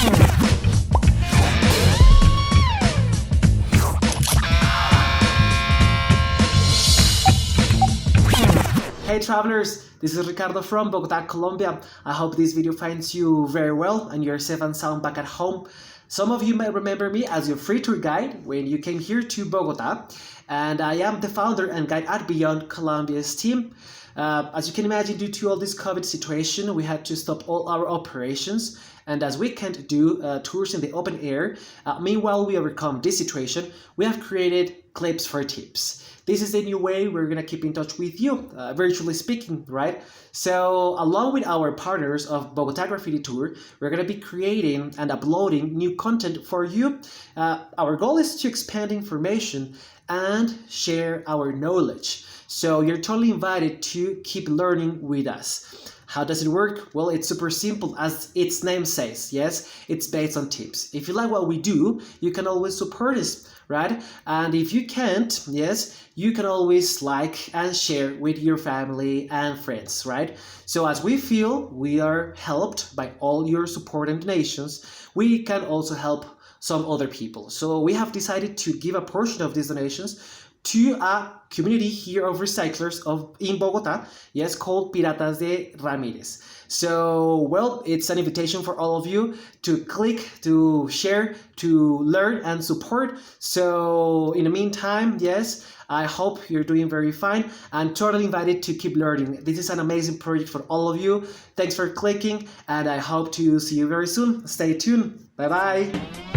Hey travelers, this is Ricardo from Bogotá, Colombia. I hope this video finds you very well and you're safe and sound back at home. Some of you may remember me as your free tour guide when you came here to Bogotá, and I am the founder and guide at Beyond Colombia's team. As you can imagine, due to all this COVID situation, we had to stop all our operations, and as we can't do tours in the open air, meanwhile we overcome this situation, we have created clips for tips. This is a new way we're gonna keep in touch with you, virtually speaking, right? So along with our partners of Bogotá Graffiti Tour, we're gonna be creating and uploading new content for you. Our goal is to expand information and share our knowledge. So you're totally invited to keep learning with us. How does it work? Well, it's super simple, as its name says. Yes, it's based on tips. If you like what we do, you can always support us, right? And if you can't, yes, you can always like and share with your family and friends, right? So as we feel we are helped by all your support and donations, we can also help some other people. So we have decided to give a portion of these donations to a community here of recyclers in Bogotá, yes, called Piratas de Ramírez. So, well, it's an invitation for all of you to click, to share, to learn and support. So, in the meantime, yes, I hope you're doing very fine. I'm totally invited to keep learning. This is an amazing project for all of you. Thanks for clicking, and I hope to see you very soon. Stay tuned. Bye-bye.